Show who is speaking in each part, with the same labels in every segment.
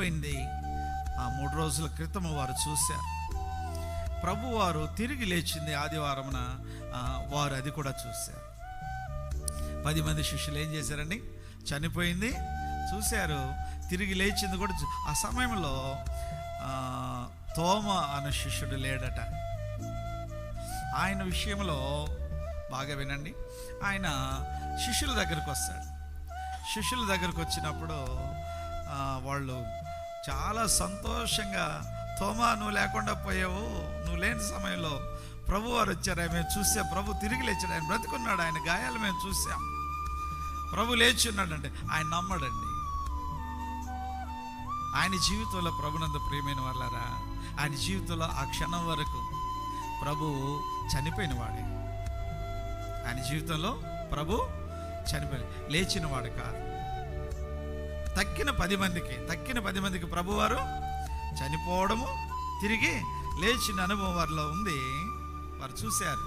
Speaker 1: చనిపోయింది 3 రోజుల క్రితం వారు చూశారు. ప్రభు వారు తిరిగి లేచింది ఆదివారమున వారు అది కూడా చూశారు. 10 మంది శిష్యులు ఏం చేశారండి? చనిపోయింది చూశారు, తిరిగి లేచింది కూడా ఆ సమయంలో తోమ అనే శిష్యుడు లేడట. ఆయన విషయంలో బాగా వినండి. ఆయన శిష్యుల దగ్గరికి వస్తాడు. శిష్యుల దగ్గరికి వచ్చినప్పుడు వాళ్ళు చాలా సంతోషంగా, తోమా నువ్వు లేకుండా పోయావు, నువ్వు లేని సమయంలో ప్రభు వారు వచ్చారు, మేము చూసాం, ప్రభు తిరిగి లేచాడు, ఆయన బ్రతుకున్నాడు, ఆయన గాయాలు మేము చూసాం, ప్రభు లేచి ఉన్నాడంటే ఆయన నమ్మడండి. ఆయన జీవితంలో ప్రభునందు ప్రియమైన వాళ్ళారా, ఆయన జీవితంలో ఆ క్షణం వరకు ప్రభు చనిపోయిన వాడే. ఆయన జీవితంలో ప్రభు చనిపోయి లేచిన వాడు కాదు. తక్కిన 10 మందికి ప్రభువారు చనిపోవడము తిరిగి లేచిన అనుభవం వారిలో ఉంది, వారు చూశారు.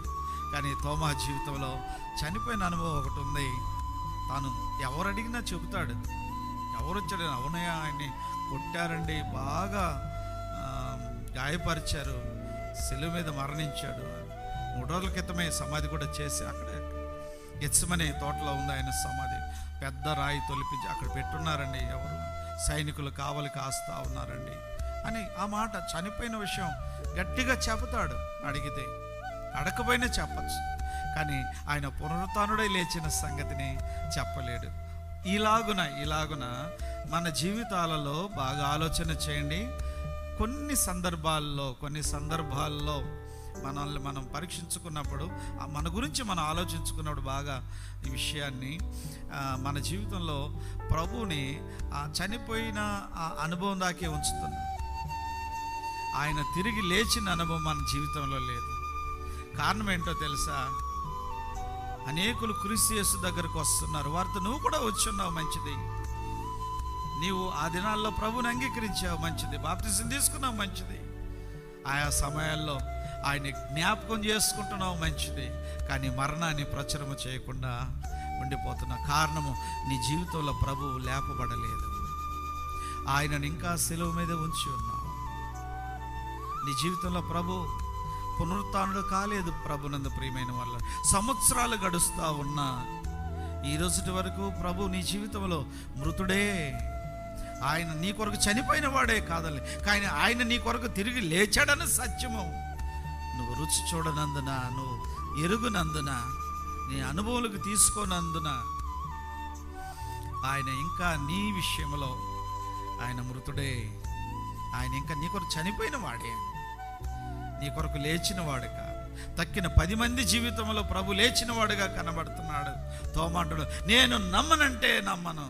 Speaker 1: కానీ తోమా జీవితంలో చనిపోయిన అనుభవం ఒకటి ఉంది. తాను ఎవరు అడిగినా చెబుతాడు, ఎవరు వచ్చాడు, అవునయ్యా ఆయన్ని కొట్టారండి, బాగా గాయపరిచారు, శిలువ మీద మరణించాడు. 3 రోజుల క్రితమే సమాధి కూడా చేసి అక్కడే గెత్సెమనే తోటలో ఉంది ఆయన సమాధి. పెద్ద రాయి తొలిపించి అక్కడ పెట్టున్నారండి, ఎవరు సైనికులు కావలి కాస్తా ఉన్నారండి అని ఆ మాట చనిపోయిన విషయం గట్టిగా చెబుతాడు. అడిగితే అడగకపోయినా చెప్పచ్చు, కానీ ఆయన పునరుత్థానుడై లేచిన సంగతిని చెప్పలేడు. ఇలాగున మన జీవితాలలో బాగా ఆలోచన చేయండి. కొన్ని సందర్భాల్లో మనల్ని మనం పరీక్షించుకున్నప్పుడు, మన గురించి మనం ఆలోచించుకున్నప్పుడు బాగా ఈ విషయాన్ని మన జీవితంలో ప్రభువుని చనిపోయిన ఆ అనుభవం దాకే ఉంచుతున్నాం. ఆయన తిరిగి లేచిన అనుభవం మన జీవితంలో లేదు. కారణం ఏంటో తెలుసా? అనేకులు క్రీస్తు యేసు దగ్గరకు వస్తున్నారు, వారితో నువ్వు కూడా వచ్చున్నావు, మంచిది. నీవు ఆ దినాల్లో ప్రభుని అంగీకరించావు, మంచిది. బాప్తిసం తీసుకున్నావు, మంచిది. ఆయా సమయాల్లో ఆయన జ్ఞాపకం చేసుకుంటున్నావు, మంచిది. కానీ మరణాన్ని ప్రచురము చేయకుండా ఉండిపోతున్న కారణము నీ జీవితంలో ప్రభువు లేపబడలేదు. ఆయనను ఇంకా శిలువ మీద ఉంచి ఉన్నావు. నీ జీవితంలో ప్రభు పునరుత్థానుడు కాలేదు. ప్రభునందు ప్రియమైన వాళ్ళ సంవత్సరాలు గడుస్తూ ఉన్నా ఈ రోజుటి వరకు ప్రభు నీ జీవితంలో మృతుడే. ఆయన నీ కొరకు చనిపోయిన వాడే కాదని, కానీ ఆయన నీ కొరకు తిరిగి లేచాడని సత్యము నువ్వు రుచి చూడనందున, నువ్వు ఎరుగునందున, నీ అనుభవాలకు తీసుకోనందున ఆయన ఇంకా నీ విషయంలో ఆయన మృతుడే. ఆయన ఇంకా నీ కొరకు చనిపోయిన వాడే, నీ కొరకు లేచిన వాడు కాదు. తక్కిన 10 మంది జీవితంలో ప్రభు లేచిన వాడుగా కనబడుతున్నాడు. తోమాంటుడు, నేను నమ్మనంటే నమ్మను,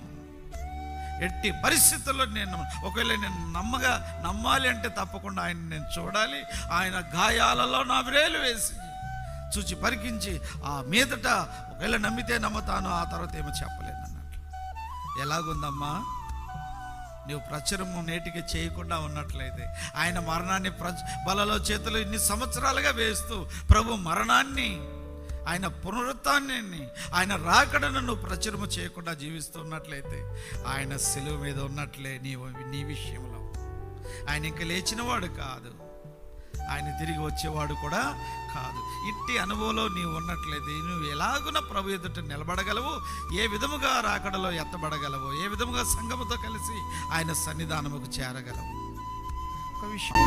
Speaker 1: ఎట్టి పరిస్థితుల్లో నేను ఒకవేళ నేను నమ్మాలి అంటే తప్పకుండా ఆయన నేను చూడాలి, ఆయన గాయాలలో నా వ్రేలు వేసి చూచి పరికించి ఆ మీదట ఒకవేళ నమ్మితే నమ్ముతాను, ఆ తర్వాత ఏమో చెప్పలేను అన్నట్లు. ఎలాగుందమ్మా నువ్వు ప్రచురము నేటికి చేయకుండా ఉన్నట్లయితే, ఆయన మరణాన్ని బలలో చేతులు ఇన్ని సంవత్సరాలుగా వేస్తూ ప్రభు మరణాన్ని, ఆయన పునరుత్థానాన్ని, ఆయన రాకడను నువ్వు ప్రచురము చేయకుండా జీవిస్తున్నట్లయితే ఆయన శిలువ మీద ఉన్నట్లే నీ విషయంలో. ఆయన ఇంకా లేచినవాడు కాదు, ఆయన తిరిగి వచ్చేవాడు కూడా కాదు. ఇట్టి అనుభవంలో నీవు ఉన్నట్లయితే నువ్వు ఎలాగున ప్రభు ఎదుట నిలబడగలవు, ఏ విధముగా రాకడలో ఎత్తబడగలవు, ఏ విధముగా సంఘముతో కలిసి ఆయన సన్నిధానముకు చేరగలవు. ఒక విషయం